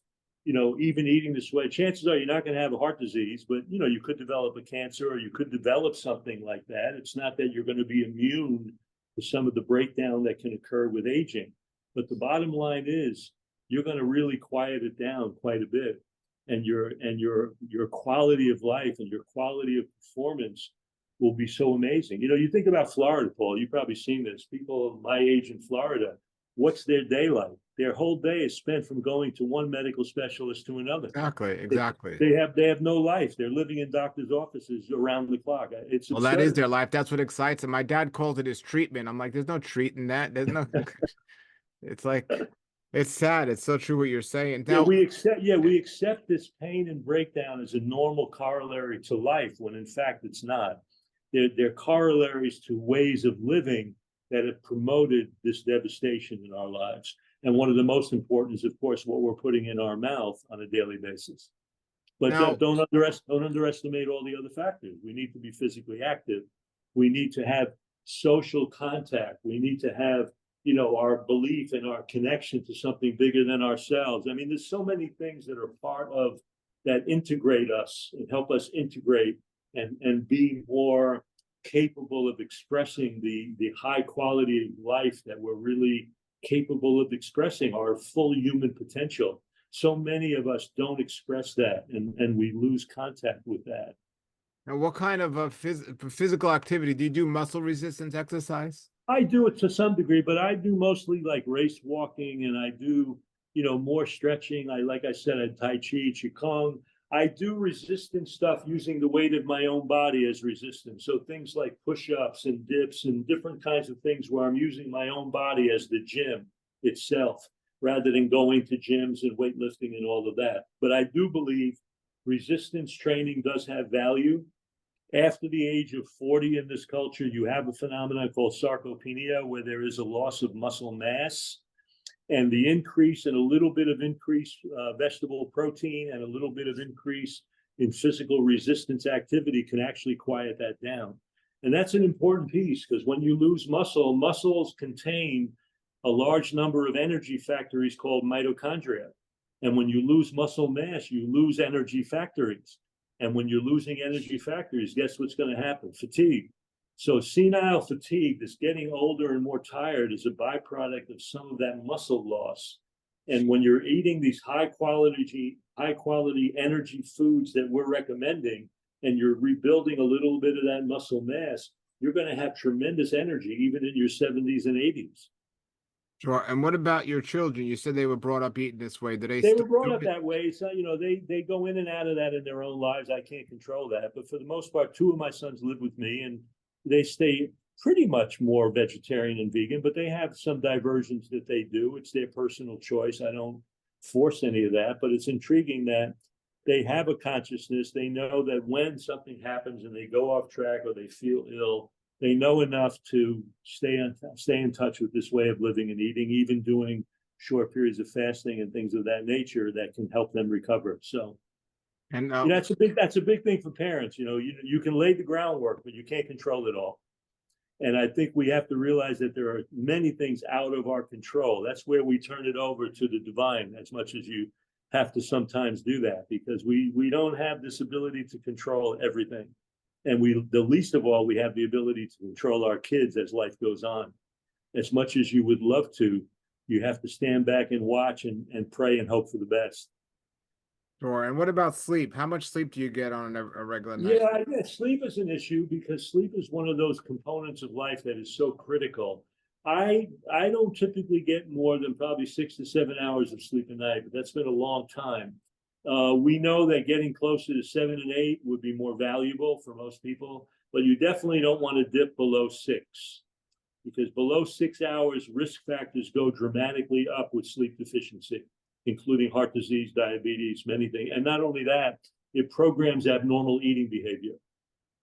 even eating this way, chances are you're not going to have a heart disease, but, you could develop a cancer or you could develop something like that. It's not that you're going to be immune to some of the breakdown that can occur with aging. But the bottom line is you're going to really quiet it down quite a bit. And your quality of life and your quality of performance will be so amazing. You think about Florida, Paul, you've probably seen this. People my age in Florida, what's their day like? Their whole day is spent from going to one medical specialist to another. Exactly. They have no life. They're living in doctor's offices around the clock. It's Well, absurd. that is their life. That's what excites them. My dad calls it his treatment. I'm like, there's no treating that. There's no. It's like, it's sad. It's so true what you're saying. Now, we accept this pain and breakdown as a normal corollary to life, when in fact it's not. They're corollaries to ways of living that have promoted this devastation in our lives. And one of the most important is, of course, what we're putting in our mouth on a daily basis. But now, don't underestimate all the other factors. We need to be physically active. We need to have social contact. We need to have, our belief and our connection to something bigger than ourselves. There's so many things that are part of that integrate us and help us integrate and be more capable of expressing the high quality of life that we're really capable of expressing, our full human potential. So many of us don't express that, and we lose contact with that. And what kind of physical activity do you do? Muscle resistance exercise? I do it to some degree, but I do mostly like race walking, and I do, more stretching. Like I said, I Tai Chi, Qigong. I do resistance stuff using the weight of my own body as resistance. So things like push-ups and dips and different kinds of things where I'm using my own body as the gym itself, rather than going to gyms and weightlifting and all of that. But I do believe resistance training does have value. After the age of 40 in this culture, you have a phenomenon called sarcopenia, where there is a loss of muscle mass, and the increase and a little bit of increased vegetable protein and a little bit of increase in physical resistance activity can actually quiet that down. And that's an important piece, because when you lose muscle, muscles contain a large number of energy factories called mitochondria. And when you lose muscle mass, you lose energy factories. And when you're losing energy factories, guess what's going to happen? Fatigue. So senile fatigue, this getting older and more tired, is a byproduct of some of that muscle loss. And when you're eating these high quality energy foods that we're recommending, and you're rebuilding a little bit of that muscle mass, you're going to have tremendous energy even in your 70s and 80s. Sure. And what about your children? You said they were brought up eating this way. Do they They were still brought do up it? that way. So, they go in and out of that in their own lives. I can't control that. But for the most part, two of my sons live with me, and they stay pretty much more vegetarian and vegan, but they have some diversions that they do. It's their personal choice. I don't force any of that, but it's intriguing that they have a consciousness. They know that when something happens and they go off track or they feel ill, they know enough to stay in touch with this way of living and eating, even doing short periods of fasting and things of that nature that can help them recover. So, And that's a big thing for parents. You can lay the groundwork, but you can't control it all. And I think we have to realize that there are many things out of our control. That's where we turn it over to the divine, as much as you have to sometimes do that, because we don't have this ability to control everything. And the least of all, we have the ability to control our kids as life goes on. As much as you would love to, you have to stand back and watch and pray and hope for the best. sure. And what about sleep? How much sleep do you get on a regular night? Yeah, sleep is an issue, because sleep is one of those components of life that is so critical. I don't typically get more than probably 6 to 7 hours of sleep a night, but that's been a long time. We know that getting closer to 7 and 8 would be more valuable for most people, but you definitely don't want to dip below 6, because below 6 hours, risk factors go dramatically up with sleep deficiency, including heart disease, diabetes, many things. And not only that, it programs abnormal eating behavior.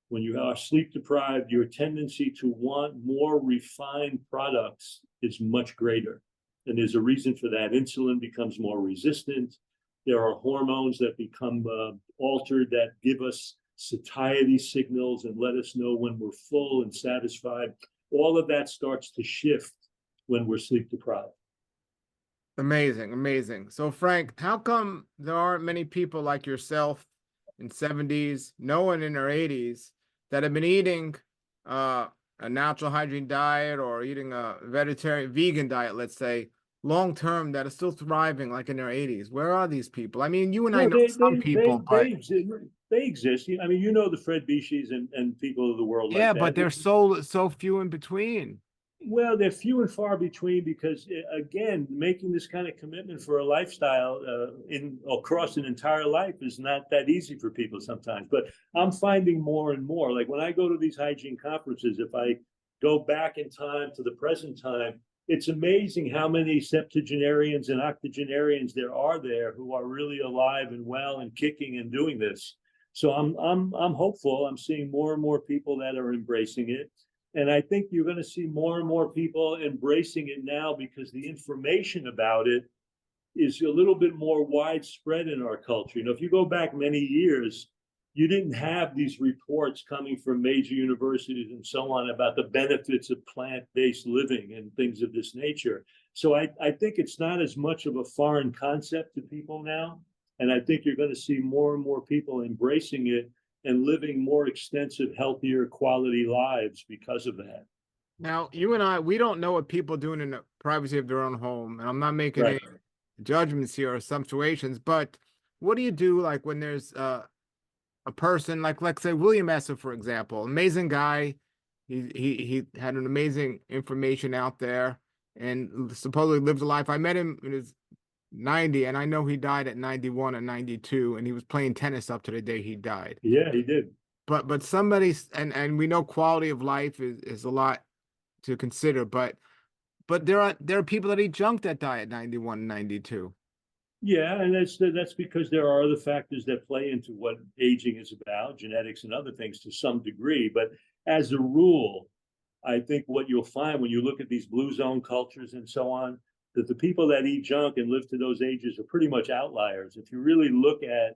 When you are sleep deprived, your tendency to want more refined products is much greater. And there's a reason for that. Insulin becomes more resistant. There are hormones that become altered that give us satiety signals and let us know when we're full and satisfied. All of that starts to shift when we're sleep deprived. Amazing, amazing. So, Frank, how come there aren't many people like yourself in 70s, no one in their 80s, that have been eating a natural hygiene diet or eating a vegetarian, vegan diet, let's say, long term, that are still thriving like in their 80s? Where are these people? I mean, you and I Well, know some people, but they exist. I mean, the Fred Bishis and people of the world like yeah, but that. they're so few in between. Well, they're few and far between, because, again, making this kind of commitment for a lifestyle across an entire life is not that easy for people sometimes. But I'm finding more and more, like when I go to these hygiene conferences, if I go back in time to the present time, it's amazing how many septuagenarians and octogenarians there are there who are really alive and well and kicking and doing this. So I'm hopeful. I'm seeing more and more people that are embracing it. And I think you're going to see more and more people embracing it now, because the information about it is a little bit more widespread in our culture. If you go back many years, you didn't have these reports coming from major universities and so on about the benefits of plant-based living and things of this nature. So I think it's not as much of a foreign concept to people now. And I think you're going to see more and more people embracing it and living more extensive, healthier quality lives because of that. Now, you and I, we don't know what people doing in the privacy of their own home, and I'm not making Right. any judgments here or assumptions, but what do you do like when there's a person like, let's say William Esser, for example, amazing guy. He had an amazing information out there and supposedly lived a life. I met him in his 90, and I know he died at 91 and 92, and he was playing tennis up to the day he died. Yeah, he did. But somebody's, and we know quality of life is a lot to consider, but there are people that eat junk that die at 91 and 92. Yeah, and that's because there are other factors that play into what aging is about, genetics and other things to some degree. But as a rule, I think what you'll find when you look at these blue zone cultures and so on, that the people that eat junk and live to those ages are pretty much outliers. If you really look at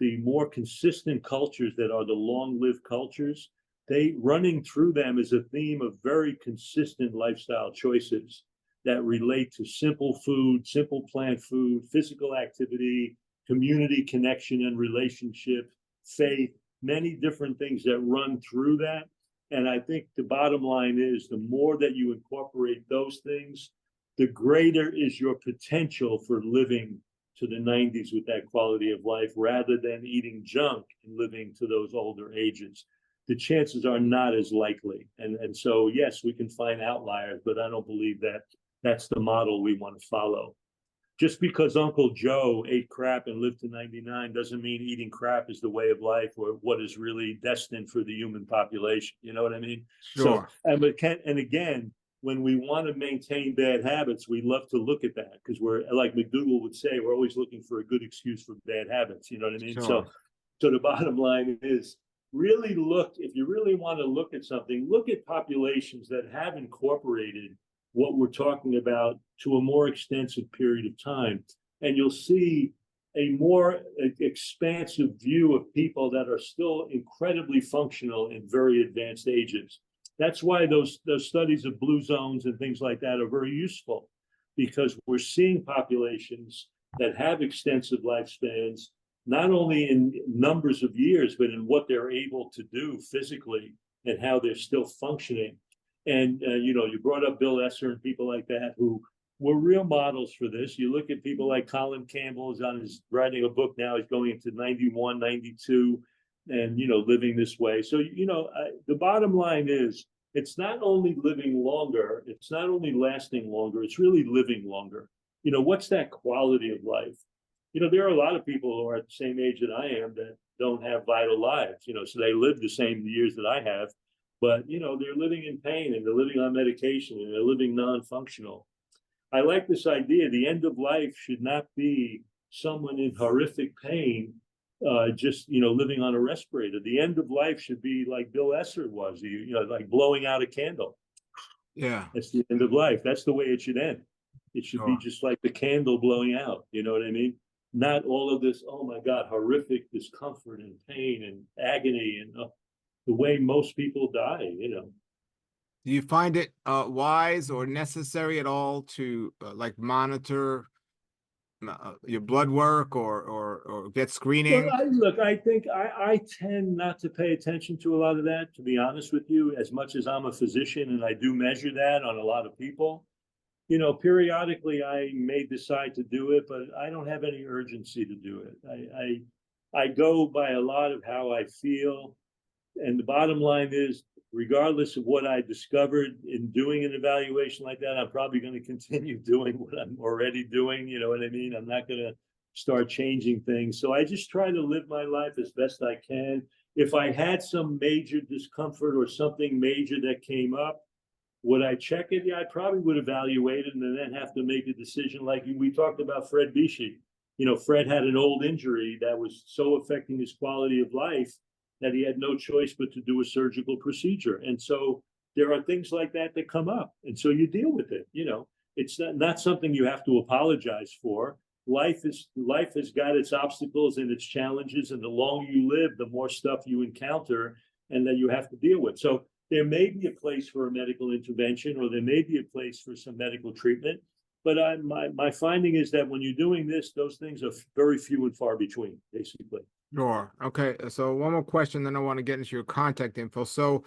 the more consistent cultures that are the long-lived cultures, they running through them is a theme of very consistent lifestyle choices that relate to simple food, simple plant food, physical activity, community connection and relationship, faith, many different things that run through that. And I think the bottom line is the more that you incorporate those things, the greater is your potential for living to the 90s with that quality of life rather than eating junk and living to those older ages. The chances are not as likely. And so, yes, we can find outliers, but I don't believe that that's the model we want to follow. Just because Uncle Joe ate crap and lived to 99 doesn't mean eating crap is the way of life or what is really destined for the human population. You know what I mean? So, Sure. and again, when we want to maintain bad habits, we love to look at that because we're, like McDougall would say, we're always looking for a good excuse for bad habits. You know what I mean? Sure. So the bottom line is really look, if you really want to look at something, look at populations that have incorporated what we're talking about to a more extensive period of time. And you'll see a more expansive view of people that are still incredibly functional in very advanced ages. That's why those studies of blue zones and things like that are very useful, because we're seeing populations that have extensive lifespans, not only in numbers of years, but in what they're able to do physically and how they're still functioning. And, you brought up Bill Esser and people like that who were real models for this. You look at people like Colin Campbell is writing a book now. He's going into 91, 92 and, living this way. So, the bottom line is it's not only living longer, it's not only lasting longer, it's really living longer. What's that quality of life? There are a lot of people who are at the same age that I am that don't have vital lives, so they live the same years that I have. But, they're living in pain and they're living on medication and they're living non-functional. I like this idea. The end of life should not be someone in horrific pain, just, living on a respirator. The end of life should be like Bill Esser was, like blowing out a candle. Yeah. That's the end of life. That's the way it should end. It should be just like the candle blowing out. You know what I mean? Not all of this, oh my God, horrific discomfort and pain and agony and the way most people die, Do you find it wise or necessary at all to like monitor your blood work or get Well, screening? I think I tend not to pay attention to a lot of that, to be honest with you, as much as I'm a physician and I do measure that on a lot of people. Periodically I may decide to do it, but I don't have any urgency to do it. I go by a lot of how I feel. And the bottom line is, regardless of what I discovered in doing an evaluation like that, I'm probably going to continue doing what I'm already doing. You know what I mean? I'm not going to start changing things. So I just try to live my life as best I can. If I had some major discomfort or something major that came up, would I check it? Yeah, I probably would evaluate it and then have to make a decision. Like we talked about Fred Bichy. Fred had an old injury that was so affecting his quality of life that he had no choice but to do a surgical procedure. And so there are things like that that come up. And so you deal with it. It's not something you have to apologize for. Life has got its obstacles and its challenges. And the longer you live, the more stuff you encounter and that you have to deal with. So there may be a place for a medical intervention, or there may be a place for some medical treatment. But my finding is that when you're doing this, those things are very few and far between, basically. Sure. Okay. So one more question, then I want to get into your contact info. So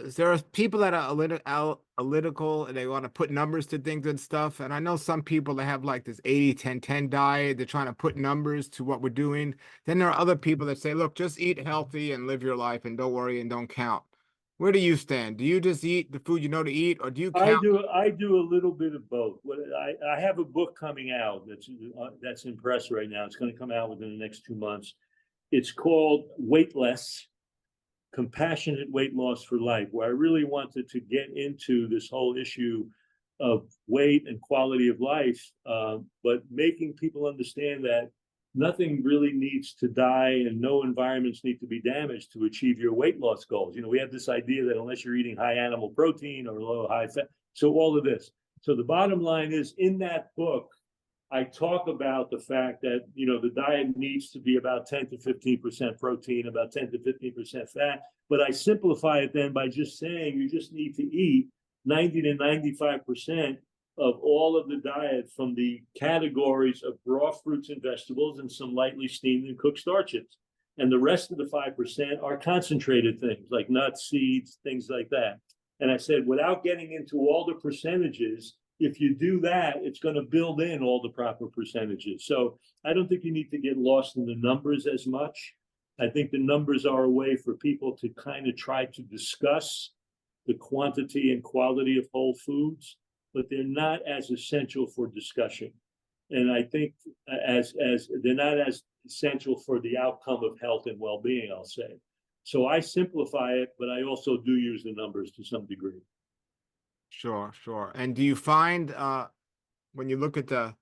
there are people that are analytical and they want to put numbers to things and stuff. And I know some people that have like this 80-10-10 diet. They're trying to put numbers to what we're doing. Then there are other people that say, look, just eat healthy and live your life and don't worry and don't count. Where do you stand? Do you just eat the food you know to eat, or do you count? I do a little bit of both. I have a book coming out that's in press right now. It's going to come out within the next 2 months. It's called Weightless: Compassionate Weight Loss for Life, where I really wanted to get into this whole issue of weight and quality of life, but making people understand that nothing really needs to die and no environments need to be damaged to achieve your weight loss goals. You know, we have this idea that unless you're eating high animal protein or low high fat, so all of this. So the bottom line is, in that book, I talk about the fact that, you know, the diet needs to be about 10 to 15% protein, about 10 to 15% fat. But I simplify it then by just saying you just need to eat 90 to 95% of all of the diet from the categories of raw fruits and vegetables and some lightly steamed and cooked starches. And the rest of the 5% are concentrated things like nuts, seeds, things like that. And I said, without getting into all the percentages, if you do that, it's going to build in all the proper percentages. So I don't think you need to get lost in the numbers as much. I think the numbers are a way for people to kind of try to discuss the quantity and quality of whole foods, but they're not as essential for discussion. And I think as they're not as essential for the outcome of health and well-being, I'll say. So I simplify it, but I also do use the numbers to some degree. Sure, sure. And do you find when you look at the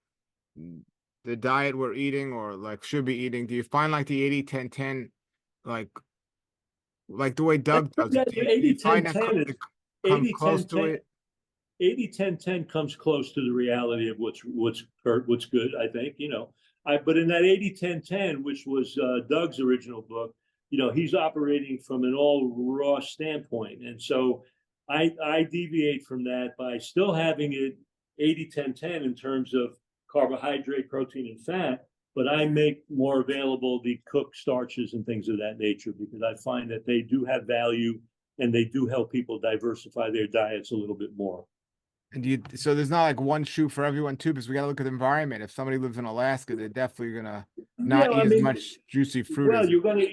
diet we're eating or like should be eating, do you find like the 80-10-10 like the way Doug does it? Do you find that 80-10-10 it is come 80 close 10 to 10 it? 80-10-10 comes close to the reality of what's good, I think, you know. But in that 80-10-10, which was Doug's original book, you know, he's operating from an all raw standpoint. And so I deviate from that by still having it 80-10-10 in terms of carbohydrate, protein, and fat, but I make more available the cooked starches and things of that nature because I find that they do have value and they do help people diversify their diets a little bit more. And so there's not like one shoe for everyone too, because we got to look at the environment. If somebody lives in Alaska, they're definitely gonna Yeah, not I eat as mean, much juicy fruit well, as you're gonna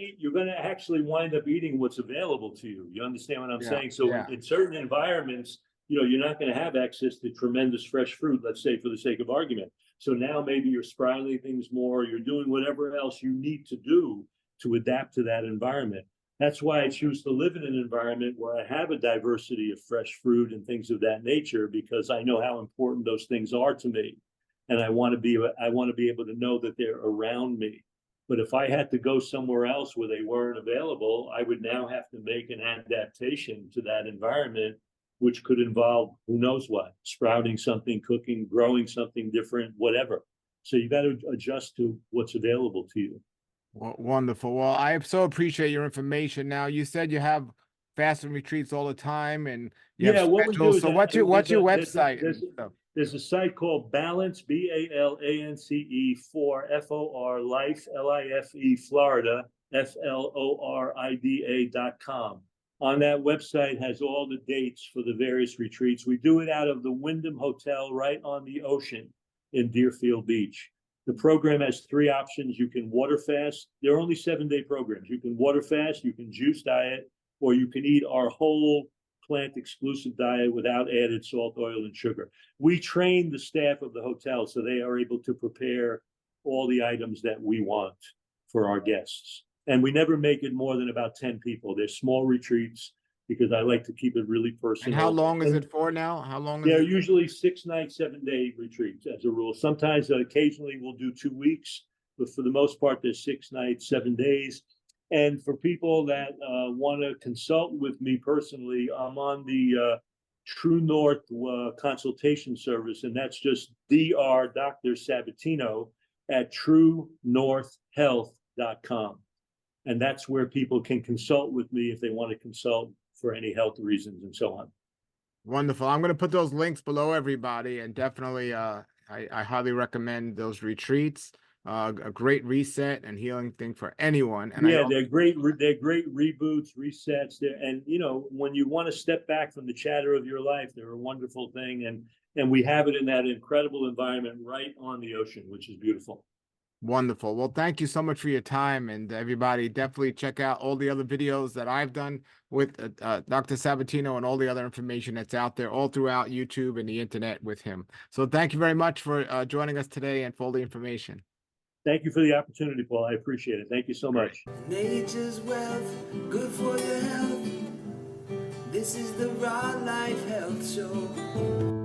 actually wind up eating what's available to you. You understand what I'm yeah, saying? So yeah. in certain environments, you know, you're not going to have access to tremendous fresh fruit, let's say for the sake of argument. So now maybe you're sprouting things more, you're doing whatever else you need to do to adapt to that environment. That's why I choose to live in an environment where I have a diversity of fresh fruit and things of that nature, because I know how important those things are to me. And I want to be able to know that they're around me. But if I had to go somewhere else where they weren't available, I would now have to make an adaptation to that environment, which could involve who knows what, sprouting something, cooking, growing something different, whatever. So you got to adjust to what's available to you. Wonderful. Well, I so appreciate your information. Now, you said you have fasting retreats all the time and you have Yeah, what we do schedules. is So what's your website there's and stuff? there's a site called Balance, BALANCE, for FOR Life, LIFE, Florida, FLORIDA.com. On that website has all the dates for the various retreats. We do it out of the Wyndham Hotel right on the ocean in Deerfield Beach. The program has three options. You can water fast. They're only 7-day programs. You can water fast, you can juice diet, or you can eat our whole plant exclusive diet without added salt, oil, and sugar. We train the staff of the hotel so they are able to prepare all the items that we want for our guests. And we never make it more than about 10 people. They're small retreats because I like to keep it really And how personal. long is it for now? How long is They're it? usually 6-night, 7-day retreats as a rule. Sometimes, occasionally, we'll do 2 weeks, but for the most part, they're 6 nights, 7 days. And for people that want to consult with me personally, I'm on the True North consultation service, and that's just Dr. Sabatino at truenorthhealth.com. And that's where people can consult with me if they want to consult for any health reasons and so on. Wonderful. I'm going to put those links below everybody, and definitely I highly recommend those retreats. a great reset and healing thing for anyone. And I Yeah, know they're great. They're great reboots, resets. And you know, when you want to step back from the chatter of your life, they're a wonderful thing. And we have it in that incredible environment right on the ocean, which is beautiful. wonderful. Well, thank you so much for your time, and everybody definitely check out all the other videos that I've done with Dr. Sabatino and all the other information that's out there all throughout YouTube and the internet with him. So thank you very much for joining us today and for all the information. Thank you for the opportunity, Paul. I appreciate it. Thank you so Great. much. Nature's wealth, good for your health. This is the Raw Life Health Show.